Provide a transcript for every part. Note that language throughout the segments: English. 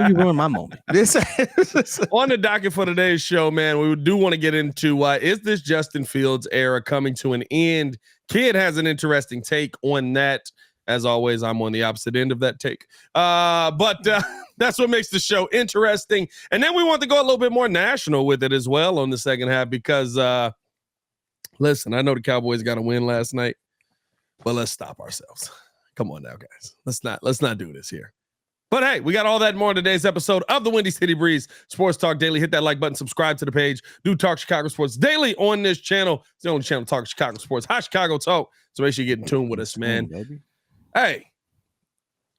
Why you ruin my moment? On the docket for today's show, man, we do want to get into is this Justin Fields era coming to an end? Kidd has an interesting take on that. As always, I'm on the opposite end of that take. But that's what makes the show interesting. And then we want to go a little bit more national with it as well on the second half because, listen, I know the Cowboys got a win last night, but let's stop ourselves. Come on now, guys. Let's not do this here. But hey, we got all that and more in today's episode of the Windy City Breeze Sports Talk Daily. Hit that like button, subscribe to the page. Do Talk Chicago Sports daily on this channel. It's the only channel Talk Chicago Sports. Hot Chicago Talk. So make sure you get in tune with us, man. Hey,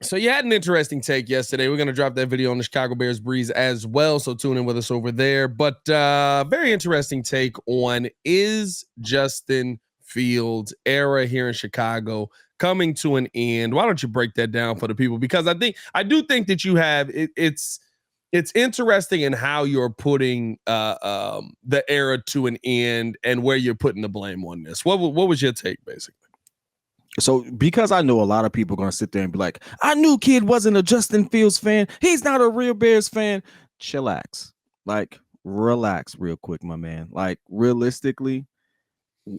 so you had an interesting take yesterday. We're going to drop that video on the Chicago Bears Breeze as well. So tune in with us over there. But very interesting take on is Justin Fields era here in Chicago coming to an end. Why don't you break that down for the people? Because I do think that you have it's interesting in how you're putting the era to an end and where you're putting the blame on this. What was your take basically? So because I know a lot of people are going to sit there and be like, I knew Kidd wasn't a Justin Fields fan. He's not a real Bears fan. Chillax. Like, relax real quick, my man. Like, realistically,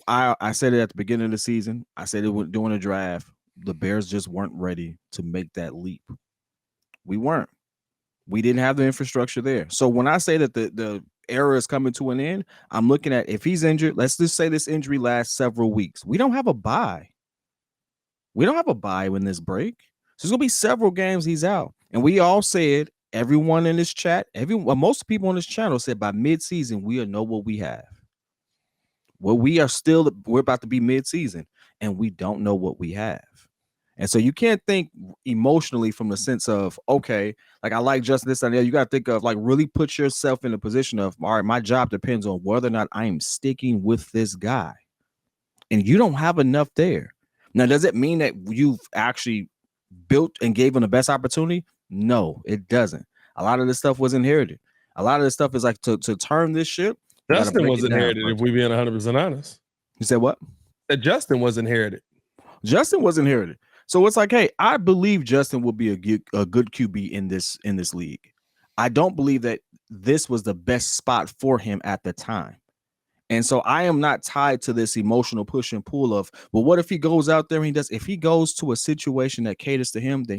I said it at the beginning of the season. I said it during the draft. The Bears just weren't ready to make that leap. We weren't. We didn't have the infrastructure there. So when I say that the era is coming to an end, I'm looking at if he's injured, let's just say this injury lasts several weeks. We don't have a bye. We don't have a bye in this break. So there's going to be several games he's out. And we all said, everyone in this chat, most people on this channel said by mid-season, we'll know what we have. Well, we're about to be mid-season, and we don't know what we have. And so you can't think emotionally from the sense of, okay, like I like Justin this and that. You got to think of like really put yourself in a position of, all right, my job depends on whether or not I am sticking with this guy. And you don't have enough there. Now, does it mean that you've actually built and gave him the best opportunity? No, it doesn't. A lot of this stuff was inherited. A lot of this stuff is like to turn this ship. Justin was inherited, if we're being 100% honest. You said what? That Justin was inherited. Justin was inherited. So it's like, hey, I believe Justin will be a good QB in this league. I don't believe that this was the best spot for him at the time. And so I am not tied to this emotional push and pull of, well, what if he goes out there and if he goes to a situation that caters to him, then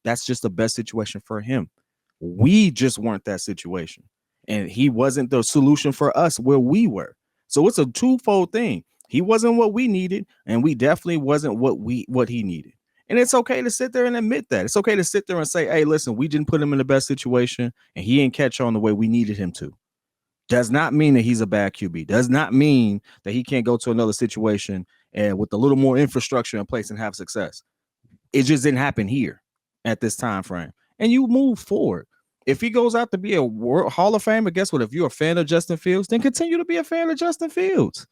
that's just the best situation for him. We just weren't that situation. And he wasn't the solution for us where we were. So it's a twofold thing. He wasn't what we needed, and we definitely wasn't what he needed. And it's okay to sit there and admit that. It's okay to sit there and say, hey, listen, we didn't put him in the best situation, and he didn't catch on the way we needed him to. Does not mean that he's a bad QB. Does not mean that he can't go to another situation and with a little more infrastructure in place and have success. It just didn't happen here at this time frame. And you move forward. If he goes out to be a World Hall of Famer, guess what? If you're a fan of Justin Fields, then continue to be a fan of Justin Fields.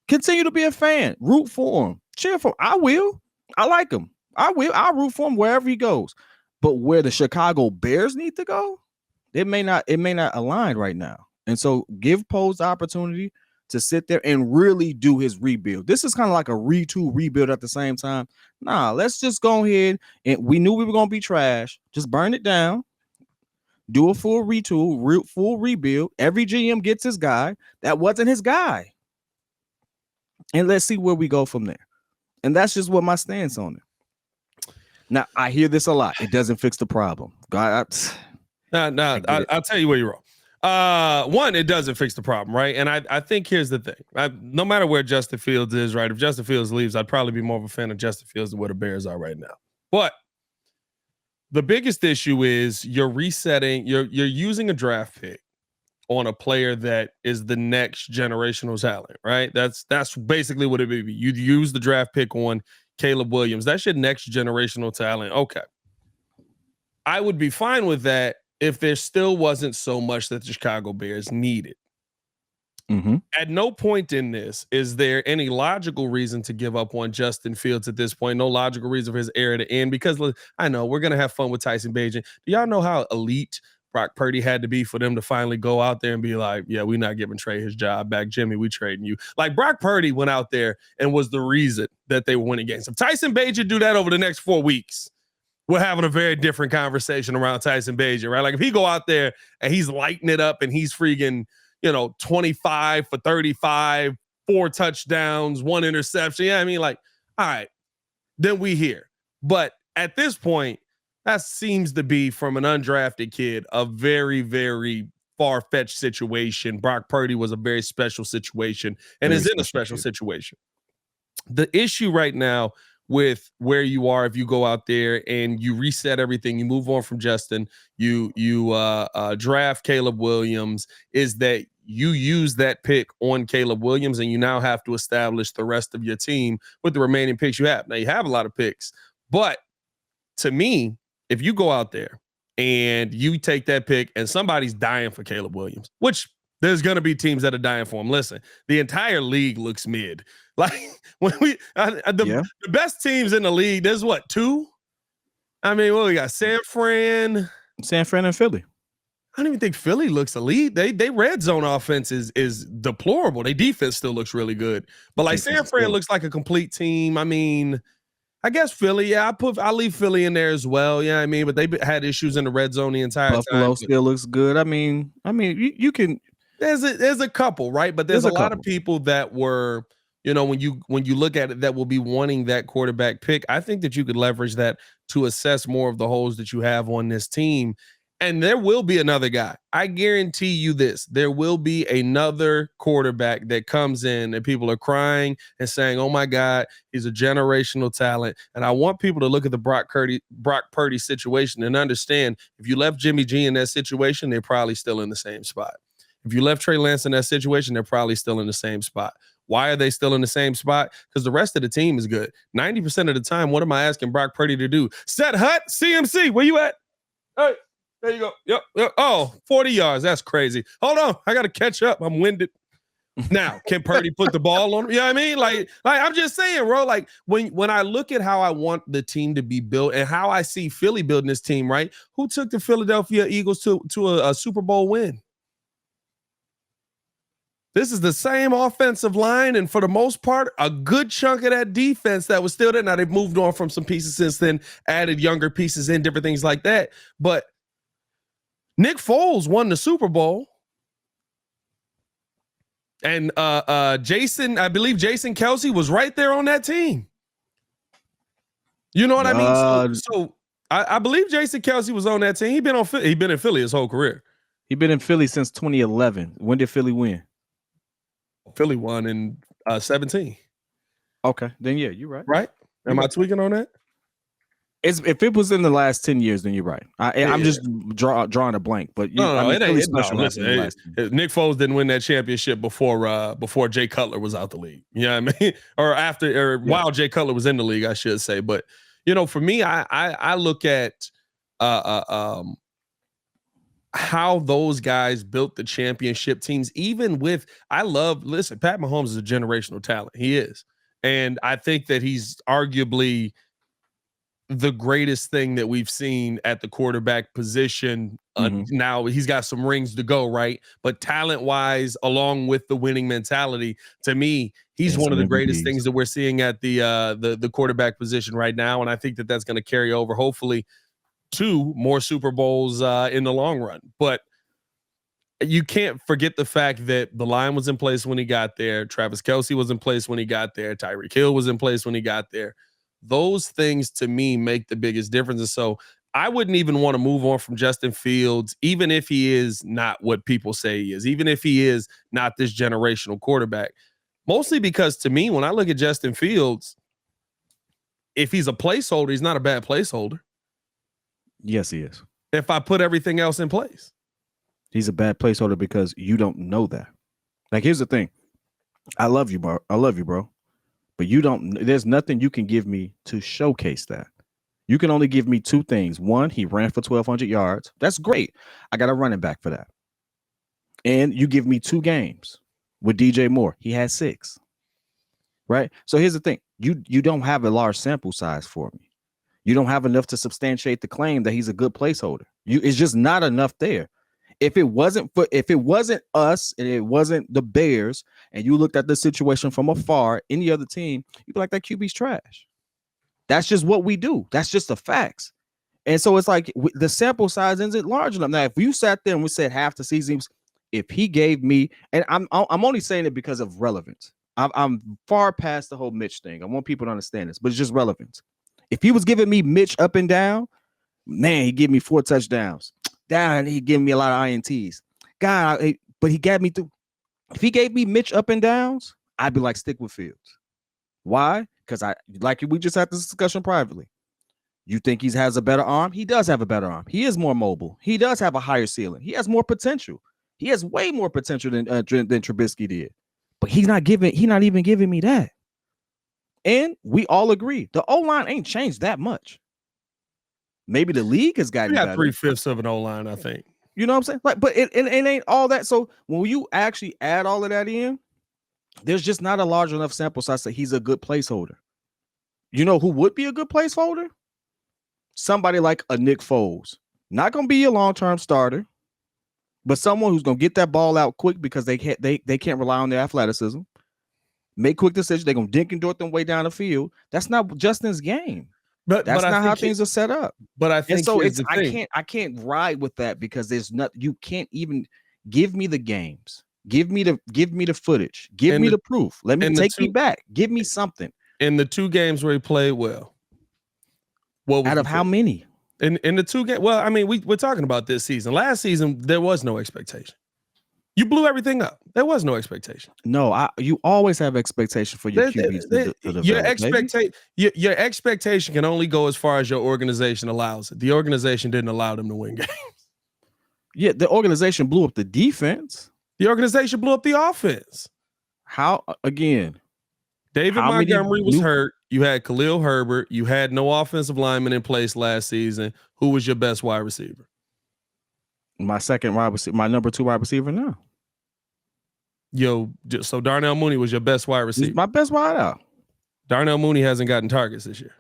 Continue to be a fan. Root for him. Cheer for him. I will. I like him. I will. I'll root for him wherever he goes. But where the Chicago Bears need to go, it may not align right now. And so give Poles the opportunity to sit there and really do his rebuild. This is kind of like a retool rebuild at the same time. Nah, let's just go ahead. And we knew we were going to be trash. Just burn it down. Do a full retool, full rebuild. Every GM gets his guy. That wasn't his guy. And let's see where we go from there. And that's just what my stance on it. Now, I hear this a lot. It doesn't fix the problem. God, I'll tell you where you're wrong. One, it doesn't fix the problem, right? And I think here's the thing. No matter where Justin Fields is, right? If Justin Fields leaves, I'd probably be more of a fan of Justin Fields than where the Bears are right now. But the biggest issue is you're resetting, you're using a draft pick on a player that is the next generational talent, right? That's basically what it would be. You use the draft pick on Caleb Williams. That's your next generational talent. Okay. I would be fine with that if there still wasn't so much that the Chicago Bears needed. Mm-hmm. At no point in this is there any logical reason to give up on Justin Fields at this point. No logical reason for his era to end, because I know we're going to have fun with Tyson Bagent. Do y'all know how elite Brock Purdy had to be for them to finally go out there and be like, yeah, we're not giving Trey his job back. Jimmy, we trading you. Like, Brock Purdy went out there and was the reason that they were winning games. If Tyson Bagent do that over the next 4 weeks, we're having a very different conversation around Tyson Bagent, right? Like if he go out there and he's lighting it up and he's freaking, 25 for 35, 4 touchdowns, 1 interception. Yeah, I mean, like, all right, then we hear. But at this point, that seems to be from an undrafted kid, a very, very far-fetched situation. Brock Purdy was a very special situation and Very is in a special situation. The issue right now with where you are, if you go out there and you reset everything, you move on from Justin, you draft Caleb Williams, is that you use that pick on Caleb Williams and you now have to establish the rest of your team with the remaining picks you have. Now you have a lot of picks, but to me, if you go out there and you take that pick and somebody's dying for Caleb Williams, which there's going to be teams that are dying for him. Listen, the entire league looks mid. Like when the best teams in the league, there's what, 2? I mean, we got San Fran and Philly. I don't even think Philly looks elite. They red zone offense is deplorable. Their defense still looks really good. But like San Fran looks like a complete team. I mean, I guess Philly, I leave Philly in there as well. Yeah, I mean, but they had issues in the red zone the entire time. Buffalo still looks good. I mean, you can. There's a couple, right? But there's a lot of people that were, when you look at it, that will be wanting that quarterback pick. I think that you could leverage that to assess more of the holes that you have on this team. And there will be another guy. I guarantee you this. There will be another quarterback that comes in and people are crying and saying, oh, my God, he's a generational talent. And I want people to look at the Brock Purdy situation and understand if you left Jimmy G in that situation, they're probably still in the same spot. If you left Trey Lance in that situation, they're probably still in the same spot. Why are they still in the same spot? Because the rest of the team is good. 90% of the time, what am I asking Brock Purdy to do? Set hut, CMC, where you at? Hey. There you go. Yep. Oh, 40 yards. That's crazy. Hold on. I got to catch up. I'm winded. Now, can Purdy put the ball on him? You know what I mean? Like I'm just saying, bro, like when I look at how I want the team to be built and how I see Philly building this team, right? Who took the Philadelphia Eagles to a Super Bowl win? This is the same offensive line, and for the most part, a good chunk of that defense that was still there. Now, they've moved on from some pieces since then, added younger pieces in, different things like that. But Nick Foles won the Super Bowl. And I believe Jason Kelce was right there on that team. You know what I mean? So I believe Jason Kelce was on that team. He'd been in Philly his whole career. He'd been in Philly since 2011. When did Philly win? Philly won in 17. Okay, then yeah, you're right. Right? Am I tweaking on that? If it was in the last 10 years, then you're right. I'm just drawing a blank, but Nick Foles didn't win that championship before Jay Cutler was out the league. You know what I mean? While Jay Cutler was in the league, I should say. But for me, I look at how those guys built the championship teams. Even with Pat Mahomes is a generational talent. He is, and I think that he's arguably the greatest thing that we've seen at the quarterback position. Now he's got some rings to go, right? But talent-wise, along with the winning mentality, to me, he's one of the greatest things that we're seeing at the quarterback position right now. And I think that that's going to carry over, hopefully, to more Super Bowls in the long run. But you can't forget the fact that the line was in place when he got there. Travis Kelce was in place when he got there. Tyreek Hill was in place when he got there. Those things to me make the biggest difference. And so I wouldn't even want to move on from Justin Fields, even if he is not what people say he is, even if he is not this generational quarterback. Mostly because to me, when I look at Justin Fields, if he's a placeholder, he's not a bad placeholder. Yes, he is. If I put everything else in place. He's a bad placeholder because you don't know that. Like, here's the thing. I love you, bro. But there's nothing you can give me to showcase that. You can only give me 2 things. One, he ran for 1,200 yards. That's great. I got a running back for that. And you give me 2 games with DJ Moore. He had 6. Right? So here's the thing. You don't have a large sample size for me. You don't have enough to substantiate the claim that he's a good placeholder. It's just not enough there. If it wasn't us and it wasn't the Bears, and you looked at the situation from afar, any other team, you'd be like, that QB's trash. That's just what we do. That's just the facts. And so it's like the sample size isn't large enough. Now, if you sat there and we said half the season, if he gave me, and I'm only saying it because of relevance. I'm far past the whole Mitch thing. I want people to understand this, but it's just relevance. If he was giving me Mitch up and down, man, he gave me 4 touchdowns. Down, he gave me a lot of INTs. God, but he got me through. If he gave me Mitch up and downs, I'd be like, stick with Fields. Why? Because we just had this discussion privately. You think he has a better arm? He does have a better arm. He is more mobile. He does have a higher ceiling. He has more potential. He has way more potential than Trubisky did. But he's not even giving me that. And we all agree the O-line ain't changed that much. Maybe the league has gotten better. 3/5 of an O-line, I think. You know what I'm saying? Like, but it ain't all that. So when you actually add all of that in, there's just not a large enough sample size that he's a good placeholder. You know who would be a good placeholder? Somebody like a Nick Foles. Not going to be a long-term starter, but someone who's going to get that ball out quick because they can't rely on their athleticism. Make quick decisions. They're going to dink and dort them way down the field. That's not Justin's game. That's not how things are set up. But I think so I can't ride with that because there's not. You can't even give me the games. Give me the footage. Give me the proof. Let me take me back. Give me something. In the 2 games where he played well. Out of how many? In the 2 games, well, I mean, we're talking about this season. Last season, there was no expectation. You blew everything up. There was no expectation. No, you always have expectation for your QBs. Your expectation can only go as far as your organization allows it. The organization didn't allow them to win games. Yeah, the organization blew up the defense. The organization blew up the offense. How again? David Montgomery was hurt. You had Khalil Herbert. You had no offensive lineman in place last season. Who was your best wide receiver? My second wide receiver, my number 2 wide receiver now. So Darnell Mooney was your best wide receiver. He's my best wide out. Darnell Mooney hasn't gotten targets this year.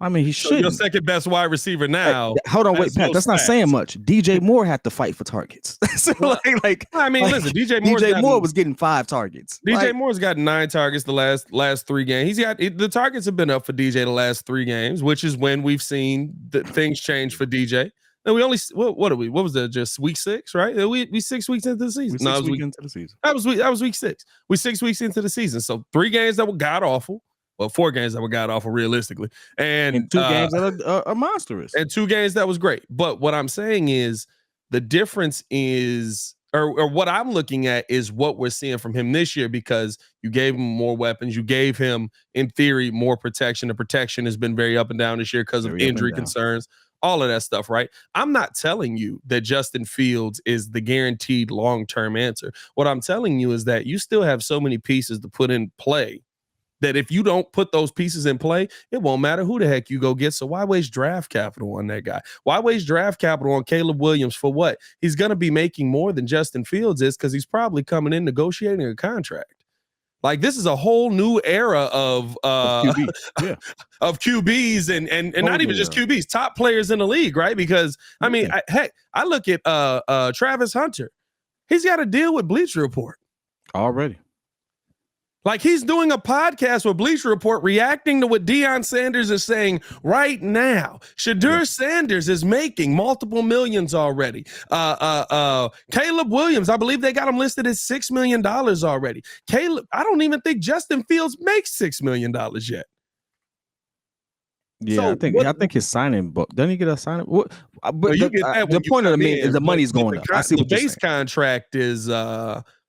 I mean, he should. Your second best wide receiver now. Hold on, wait, Pat. That's not saying much. DJ Moore had to fight for targets. So listen, DJ Moore was getting 5 targets. DJ Moore's gotten 9 targets the last 3 games. The targets have been up for DJ the last 3 games, which is when we've seen things change for DJ. And we only what are we? What was that? Just week 6, right? We 6 weeks into the season. No, it was into the season. That was week 6. We 6 weeks into the season. So 3 games that were god awful. Well, 4 games that were god awful realistically, and 2 games that are monstrous, and 2 games that was great. But what I'm saying is the difference is, or what I'm looking at is what we're seeing from him this year, because you gave him more weapons. You gave him, in theory, more protection. The protection has been very up and down this year because of injury concerns. All of that stuff, right? I'm not telling you that Justin Fields is the guaranteed long-term answer. What I'm telling you is that you still have so many pieces to put in play that if you don't put those pieces in play, it won't matter who the heck you go get. So why waste draft capital on that guy? Why waste draft capital on Caleb Williams for what? He's going to be making more than Justin Fields is because he's probably coming in negotiating a contract. Like, this is a whole new era of of QBs and not even just QBs, top players in the league, right? Because I mean, I look at Travis Hunter. He's got to deal with Bleacher Report already. Like, he's doing a podcast with Bleacher Report reacting to what Deion Sanders is saying right now. Shadur Sanders is making multiple millions already. Caleb Williams, I believe they got him listed at $6 million already. I don't even think Justin Fields makes $6 million yet. Yeah, so I think his signing book. Doesn't he get a signing? But the point of the money's going up. I see what the base contract is.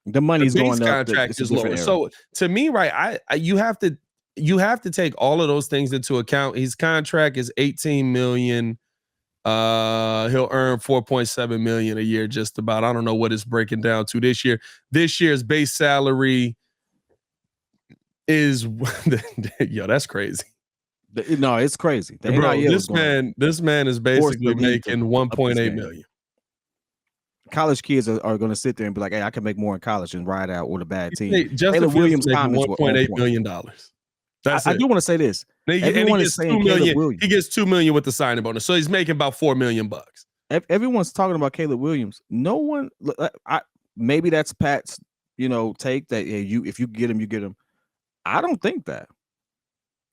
The money's going up. Contract is lower. So to me, right, you have to take all of those things into account. His contract is $18 million. He'll earn $4.7 million a year, just about. I don't know what it's breaking down to this year. This year's base salary is that's crazy. No, it's crazy. Bro, this man is basically making $1.8 million. College kids are going to sit there and be like, "Hey, I can make more in college and ride out with a bad team." Hey, Justin Williams comments $1.8 million. I do want to say this. Everyone is saying he gets $2 million with the signing bonus, so he's making about $4 million. Everyone's talking about Caleb Williams. No one. Maybe that's Pat's take that if you get him, you get him. I don't think that.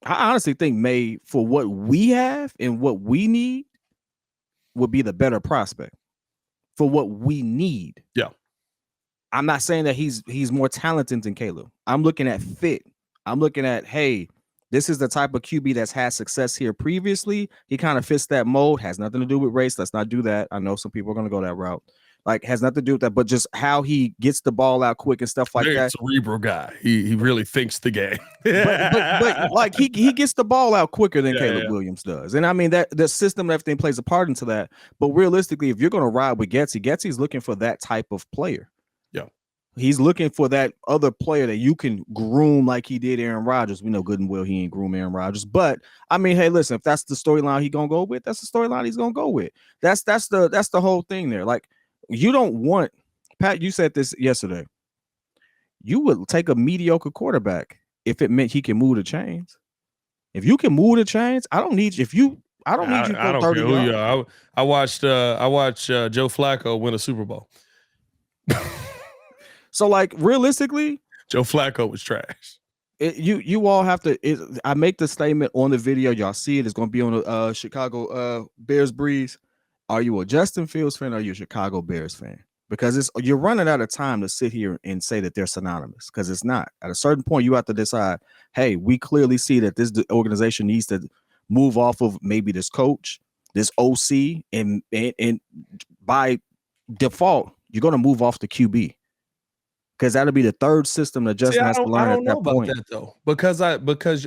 I honestly think for what we have and what we need, would be the better prospect for what we need. Yeah. I'm not saying that he's more talented than Caleb. I'm looking at fit. I'm looking at, hey, this is the type of QB that's had success here previously. He kind of fits that mold. Has nothing to do with race. Let's not do that. I know some people are going to go that route. Like, has nothing to do with that, but just how he gets the ball out quick and stuff like Very that. cerebral guy. He really thinks the game. but like he gets the ball out quicker than Caleb Williams does. And I mean that the system and everything plays a part into that. But realistically, if you're going to ride with Getsy's looking for that type of player. Yeah. He's looking for that other player that you can groom like he did Aaron Rodgers. We know good and well he ain't groom Aaron Rodgers. But I mean, hey, listen, if that's the storyline he's gonna go with, that's the storyline he's gonna go with. That's the whole thing there. Like, you don't want, Pat, you said this yesterday. You would take a mediocre quarterback if it meant he can move the chains. If you can move the chains, I don't need you. I don't need you to go 30 yards. Care who you are. I watched Joe Flacco win a Super Bowl. So, like, realistically, Joe Flacco was trash. You all have to. I make the statement on the video. Y'all see it. It's going to be on the Chicago Bears Breeze. Are you a Justin Fields fan or are you a Chicago Bears fan? Because you're running out of time to sit here and say that they're synonymous, because it's not. At a certain point, you have to decide, hey, we clearly see that this organization needs to move off of maybe this coach, this OC, and by default, you're going to move off the QB. Because that'll be the third system that Justin has to learn at that point. That though, because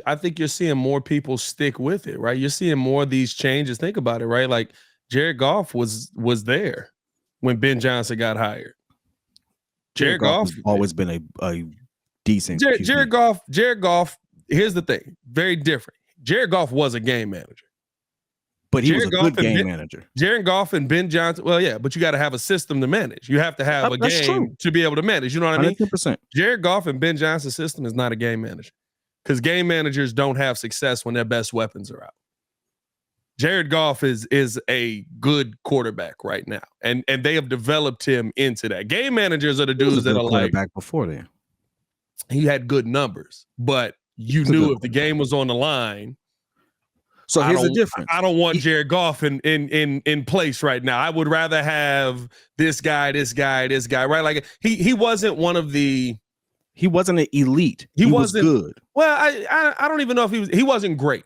I think you're seeing more people stick with it, right? You're seeing more of these changes. Think about it, right? Like Jared Goff was there when Ben Johnson got hired. Jared Goff has always been a decent. Jared Goff. Here's the thing, very different. Jared Goff was a game manager. But he was a good game manager. Jared Goff and Ben Johnson. Well, yeah, but you got to have a system to manage. You have to have a game to be able to manage. You know what I mean? 100%. Jared Goff and Ben Johnson's system is not a game manager, because game managers don't have success when their best weapons are out. Jared Goff is a good quarterback right now, and they have developed him into that. Game managers are the dudes that are like back before then. He had good numbers, but you knew if the game was on the line. So here's the difference. I don't want Jared Goff in place right now. I would rather have this guy, right? Like he wasn't one of the. He wasn't an elite. He was good. Well, I don't even know if he wasn't great.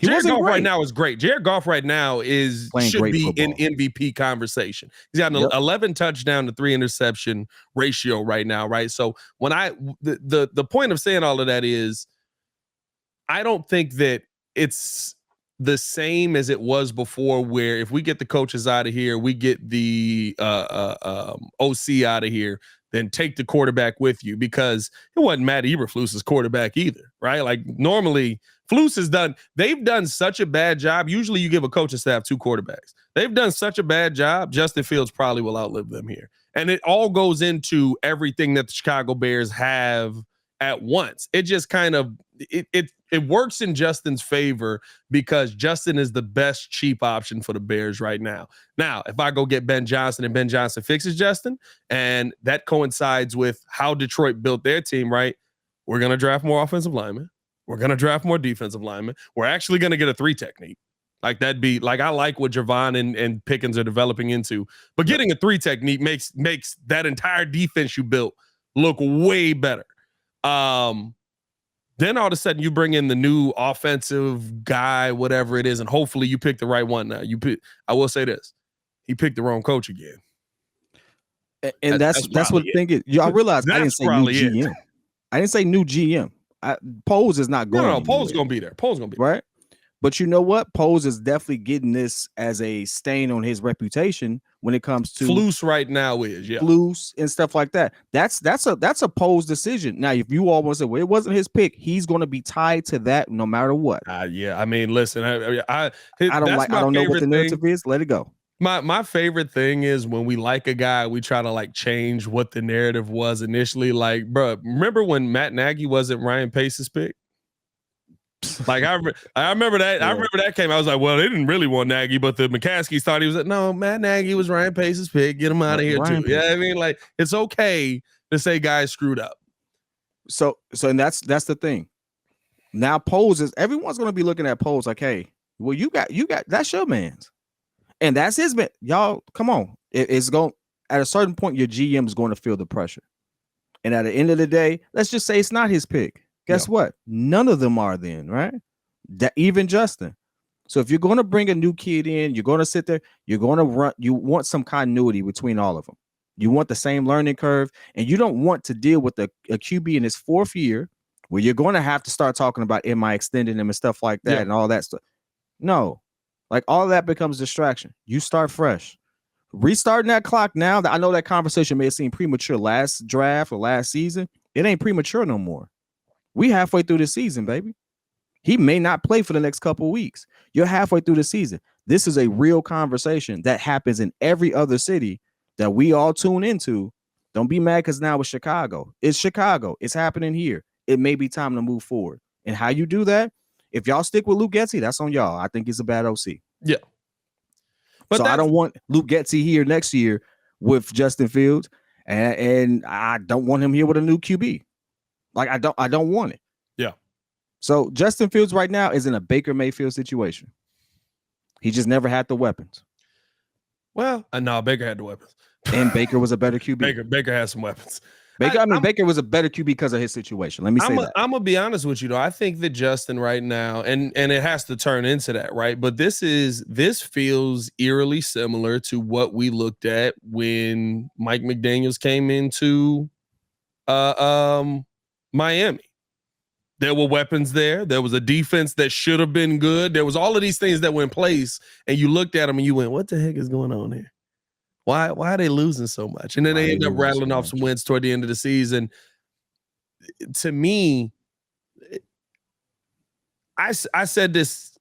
Jared Goff right now is great. Jared Goff right now should be in MVP conversation. He's got an 11 touchdown to 3 interception ratio right now, right? So when the point of saying all of that is, I don't think that it's the same as it was before, where if we get the coaches out of here, we get the OC out of here, then take the quarterback with you, because it wasn't Matt Eberflus's quarterback either, right? Like normally they've done such a bad job. Usually you give a coaching staff 2 quarterbacks. They've done such a bad job. Justin Fields probably will outlive them here. And it all goes into everything that the Chicago Bears have at once. It just kind of, it works in Justin's favor, because Justin is the best cheap option for the Bears right now. Now, if I go get Ben Johnson and Ben Johnson fixes Justin, and that coincides with how Detroit built their team, right? We're going to draft more offensive linemen. We're going to draft more defensive linemen. We're actually going to get a 3 technique. Like that'd be like, I like what Javon and Pickens are developing into, but getting a 3 technique makes that entire defense you built look way better. Then all of a sudden you bring in the new offensive guy, whatever it is, and hopefully you pick the right one. Now I will say this: he picked the wrong coach again, and that's what the thing is. I realized I didn't say new GM. I didn't say new GM. Pose is not going. No, Pole's gonna be there. Pole's gonna be right. But you know what? Pose is definitely getting this as a stain on his reputation when it comes to Flus right now is Flus and stuff like that. That's a Pose decision. Now, if you all want to say, well, it wasn't his pick, he's going to be tied to that no matter what. Yeah, I mean, listen, I don't know what the narrative is. Let it go. My favorite thing is when we like a guy, we try to like change what the narrative was initially. Like, bro, remember when Matt Nagy wasn't Ryan Pace's pick? Like I remember that. Yeah. I remember that came. I was like, well, they didn't really want Nagy, but the McCaskies thought he was like, no, Matt Nagy was Ryan Pace's pick. Get him out of here too. Yeah, I mean, like it's okay to say guys screwed up. So and that's the thing. Now Pose is everyone's going to be looking at Pose like, hey, well, you got that's your man's. And that's his man. Y'all, come on. It's going at a certain point, your GM is going to feel the pressure. And at the end of the day, let's just say it's not his pick. Guess what? None of them are then, right? Even Justin. So if you're going to bring a new kid in, you're going to sit there, you're going to run, you want some continuity between all of them. You want the same learning curve, and you don't want to deal with a QB in his fourth year where you're going to have to start talking about, am I extending him and stuff like that and all that stuff. No, like all that becomes distraction. You start fresh. Restarting that clock now, that I know that conversation may have seemed premature last draft or last season. It ain't premature no more. We halfway through the season, baby. He may not play for the next couple of weeks. You're halfway through the season. This is a real conversation that happens in every other city that we all tune into. Don't be mad because now it's Chicago. It's Chicago. It's happening here. It may be time to move forward. And how you do that, if y'all stick with Luke Getsy, that's on y'all. I think he's a bad OC. Yeah. But so I don't want Luke Getsy here next year with Justin Fields, and I don't want him here with a new QB. Like I don't want it. Yeah. So Justin Fields right now is in a Baker Mayfield situation. He just never had the weapons. Well, no, Baker had the weapons. And Baker was a better QB. Baker had some weapons. Baker was a better QB because of his situation. Let me say that. I'm gonna be honest with you though. I think that Justin right now, and it has to turn into that, right? But this feels eerily similar to what we looked at when Mike McDaniels came into Miami. There were weapons there. There was a defense that should have been good. There was all of these things that were in place, and you looked at them and you went, "What the heck is going on here? Why are they losing so much?" And then they end up rattling off some wins toward the end of the season. To me, I said this.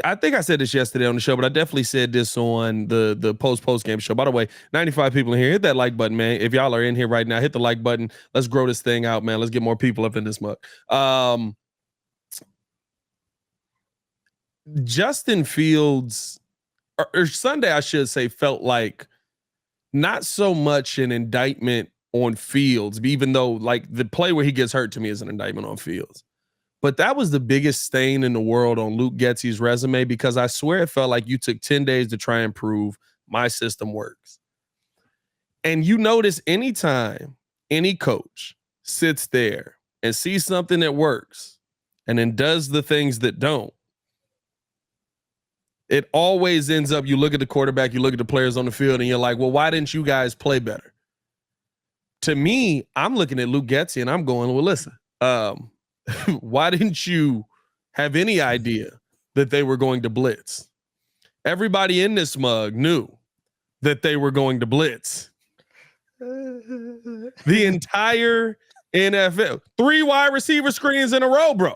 I think I said this yesterday on the show, but I definitely said this on the post game show. By the way, 95 people in here, hit that like button, man. If y'all are in here right now, hit the like button. Let's grow this thing out, man. Let's get more people up in this mug. Justin Fields, or Sunday, I should say, felt like not so much an indictment on Fields, even though like the play where he gets hurt to me is an indictment on Fields. But that was the biggest stain in the world on Luke Getsy's resume, because I swear it felt like you took 10 days to try and prove my system works. And you notice anytime any coach sits there and sees something that works and then does the things that don't, it always ends up, you look at the quarterback, you look at the players on the field, and you're like, well, why didn't you guys play better? To me, I'm looking at Luke Getsy and I'm going, well, listen, why didn't you have any idea that they were going to blitz? Everybody in this mug knew that they were going to blitz. The entire NFL. 3 wide receiver screens in a row, bro.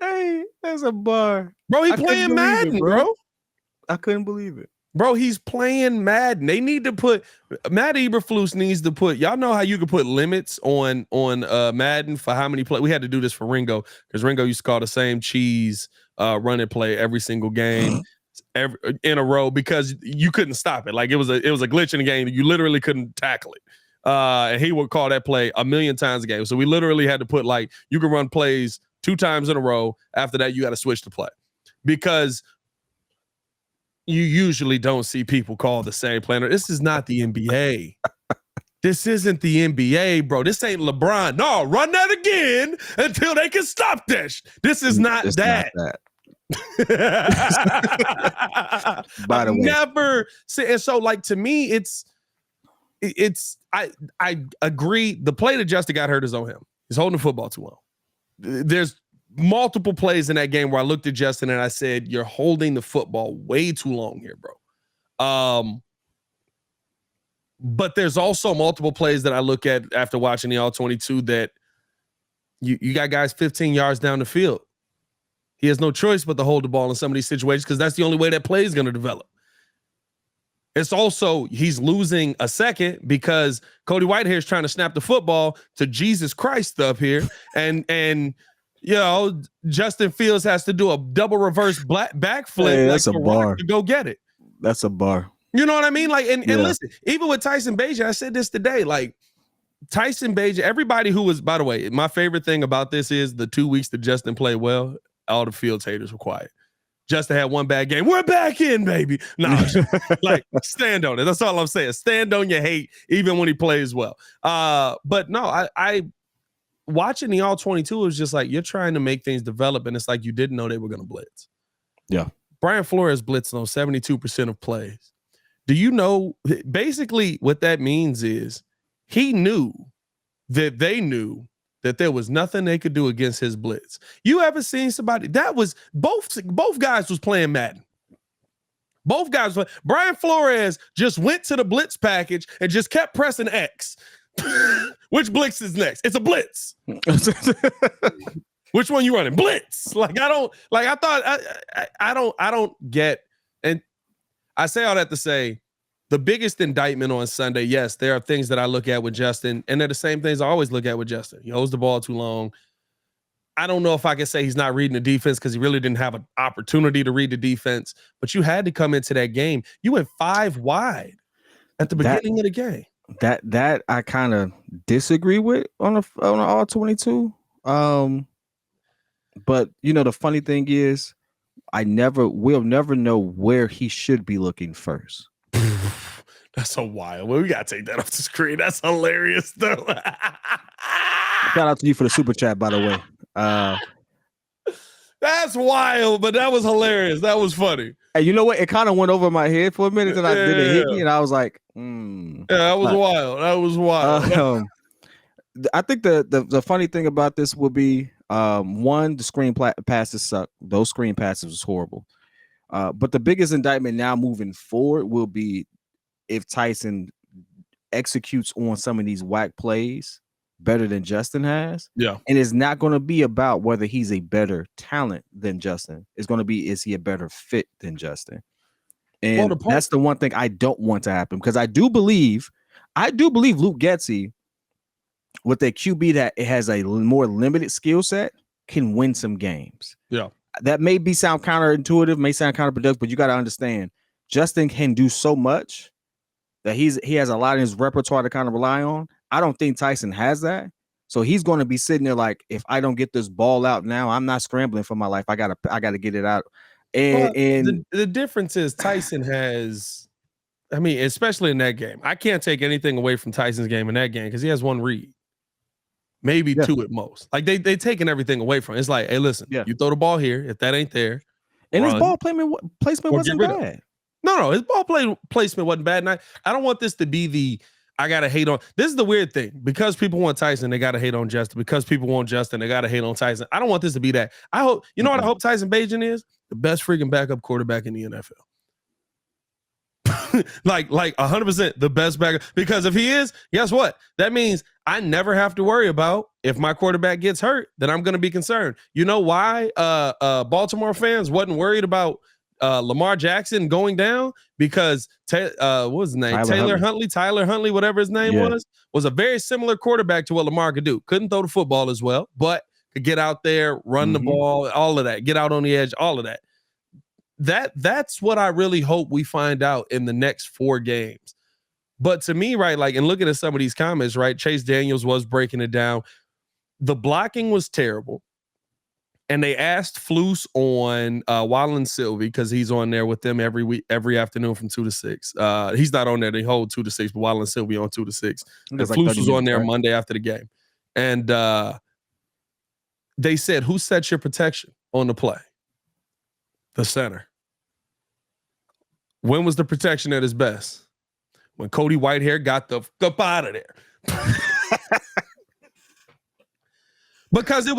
Hey, that's a bar. Bro, he playing Madden, bro. I couldn't believe it. Bro, he's playing Madden. They need to put Matt Eberflus needs to put, y'all know how you can put limits on Madden for how many play. We had to do this for Ringo because Ringo used to call the same cheese running play every single game in a row because you couldn't stop it. Like it was a glitch in the game. You literally couldn't tackle it. And he would call that play 1,000,000 times a game. So we literally had to put like, you can run plays 2 times in a row. After that, you got to switch the play because you usually don't see people call the same play. This is not the NBA. This isn't the NBA, bro. This ain't LeBron. No, run that again until they can stop this. This is not that. By the way, never see. And so, like, to me, it's I agree. The play that Justin got hurt is on him. He's holding the football too long. There's multiple plays in that game where I looked at Justin and I said, you're holding the football way too long here, bro. But there's also multiple plays that I look at after watching the All-22 that you got guys 15 yards down the field. He has no choice but to hold the ball in some of these situations because that's the only way that play is going to develop. It's also, he's losing a second because Cody Whitehair is trying to snap the football to Jesus Christ up here. And you know, Justin Fields has to do a double reverse backflip. Hey, that's like a bar to go get it. That's a bar. You know what I mean? Like, and listen, even with Tyson Bagent, I said this today, like Tyson Bagent, everybody who was, by the way, my favorite thing about this is the 2 weeks that Justin played well, all the Fields haters were quiet. Justin had one bad game. We're back in, baby. No, like stand on it. That's all I'm saying. Stand on your hate, even when he plays well. But no, I watching the all 22 was just like you're trying to make things develop, and it's like you didn't know they were going to blitz. Yeah, Brian Flores blitzed on 72% of plays. Do you know basically what that means is he knew that they knew that there was nothing they could do against his blitz. You ever seen somebody that was both guys was playing Madden. Both guys were, Brian Flores just went to the blitz package and just kept pressing X. Which blitz is next? It's a blitz. Which one you running? Blitz. Like I don't get, and I say all that to say the biggest indictment on Sunday, yes, there are things that I look at with Justin, and they're the same things I always look at with Justin. He holds the ball too long. I don't know if I can say he's not reading the defense because he really didn't have an opportunity to read the defense, but you had to come into that game. You went 5 wide at the beginning of the game. That I kind of disagree with on all 22. But you know, the funny thing is we'll never know where he should be looking first. That's so wild. Well, we gotta take that off the screen. That's hilarious, though. Shout out to you for the super chat, by the way. That's wild, but that was hilarious. That was funny. Hey, you know what? It kind of went over my head for a minute, and I did it hit me, and I was like, Yeah, that was wild. That was wild. I think the funny thing about this will be one, the screen passes suck. Those screen passes was horrible. But the biggest indictment now moving forward will be if Tyson executes on some of these whack plays better than Justin has. Yeah. And it's not going to be about whether he's a better talent than Justin. It's going to be, is he a better fit than Justin? And that's the one thing I don't want to happen, because I do believe Luke Getsy, with a QB that it has a more limited skill set, can win some games. Yeah. That may sound counterintuitive, may sound counterproductive, but you got to understand Justin can do so much that he has a lot in his repertoire to kind of rely on. I don't think Tyson has that. So he's going to be sitting there like, if I don't get this ball out now, I'm not scrambling for my life. I gotta get it out. And the difference is Tyson has, I mean, especially in that game, I can't take anything away from Tyson's game in that game because he has one read. Maybe two at most. Like they taking everything away from it. It's like, hey, listen, you throw the ball here. If that ain't there, and his ball placement wasn't bad. No, his ball placement wasn't bad. And I don't want this to be I gotta hate on. This is the weird thing. Because people want Tyson, they gotta hate on Justin. Because people want Justin, they gotta hate on Tyson. I don't want this to be that. I hope, you know what I hope Tyson Bagent is? The best freaking backup quarterback in the NFL. like 100% the best backup. Because if he is, guess what? That means I never have to worry about if my quarterback gets hurt, then I'm going to be concerned. You know why Baltimore fans wasn't worried about Lamar Jackson going down? Because what was his name? Tyler Huntley, whatever his name was a very similar quarterback to what Lamar could do. Couldn't throw the football as well, but could get out there, run the ball, all of that, get out on the edge, all of that. That's what I really hope we find out in the next 4 games. But to me, right, like, and looking at some of these comments, right, Chase Daniels was breaking it down. The blocking was terrible. And they asked Flus on Wallen Sylvie, because he's on there with them every week, every afternoon from 2 to 6. He's not on there. They hold 2 to 6, but Wallen Sylvie on 2 to 6. And like Flus was on there Monday after the game. And they said, who sets your protection on the play? The center. When was the protection at its best? When Cody Whitehair got the fuck out of there. Because it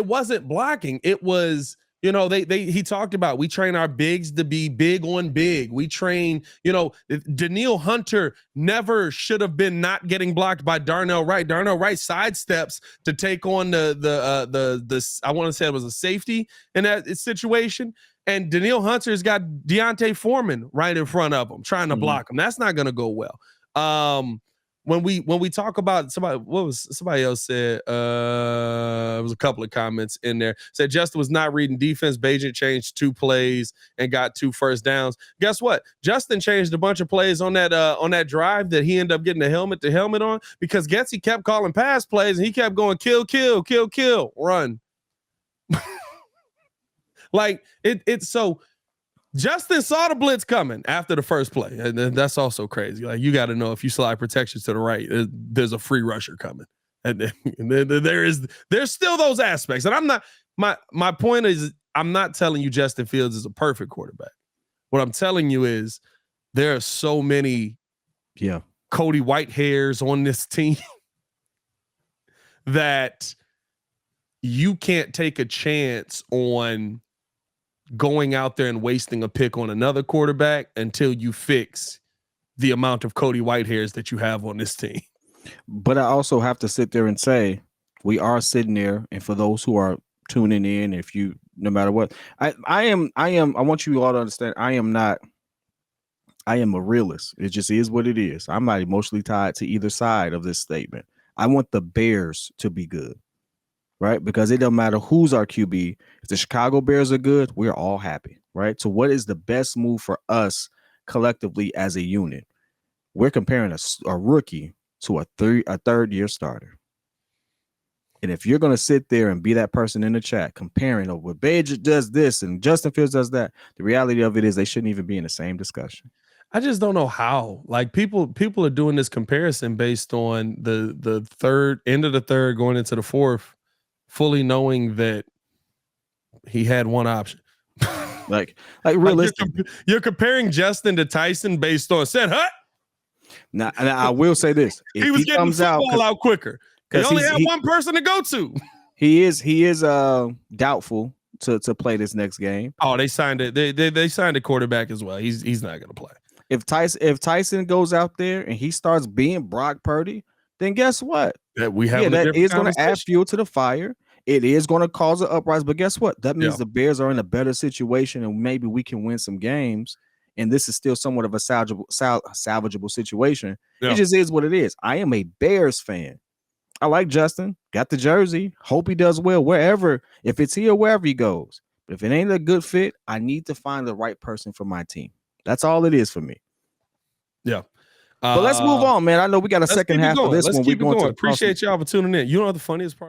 wasn't blocking. It was, you know, he talked about, we train our bigs to be big on big. We train, you know, Daniil Hunter never should have been not getting blocked by Darnell Wright. Darnell Wright sidesteps to take on the I want to say it was a safety in that situation. And Daniil Hunter's got Deontay Foreman right in front of him, trying to block him. That's not going to go well. When we talk about somebody else said, there was a couple of comments in there, said Justin was not reading defense. Bagent changed 2 plays and got 2 first downs. Guess what? Justin changed a bunch of plays on that drive that he ended up getting the helmet on, because Getsy kept calling pass plays and he kept going kill, run. Like it's so Justin saw the blitz coming after the first play. And that's also crazy. Like you got to know if you slide protection to the right, there's a free rusher coming. And there's still those aspects. And I'm not my point is I'm not telling you Justin Fields is a perfect quarterback. What I'm telling you is there are so many Cody White hairs on this team that you can't take a chance on going out there and wasting a pick on another quarterback until you fix the amount of Cody White hairs that you have on this team. But I also have to sit there and say, we are sitting there, and for those who are tuning in, if you, no matter what, I want you all to understand, I am a realist. It just is what it is. I'm not emotionally tied to either side of this statement. I want the Bears to be good, right? Because it doesn't matter who's our QB. If the Chicago Bears are good, we're all happy, right? So what is the best move for us collectively as a unit? We're comparing a rookie to a third-year starter. And if you're going to sit there and be that person in the chat comparing, well, Beige does this and Justin Fields does that, the reality of it is they shouldn't even be in the same discussion. I just don't know how. Like people are doing this comparison based on the third end of the third going into the fourth, fully knowing that he had one option. like realistic. You're comparing Justin to Tyson based on said hut. Now I will say this: if he was getting football out quicker. He only had one person to go to. He is doubtful to play this next game. Oh, they signed it. They signed a quarterback as well. He's not going to play. If Tyson goes out there and he starts being Brock Purdy, then guess what? That is going to add fuel to the fire. It is going to cause an uprising. But guess what? That means the Bears are in a better situation, and maybe we can win some games. And this is still somewhat of a salvageable situation. Yeah. It just is what it is. I am a Bears fan. I like Justin. Got the jersey. Hope he does well wherever. If it's here, wherever he goes. But if it ain't a good fit, I need to find the right person for my team. That's all it is for me. Yeah. But let's move on, man. I know we got a second half of this one. We're going to appreciate y'all for tuning in. You know what the funniest part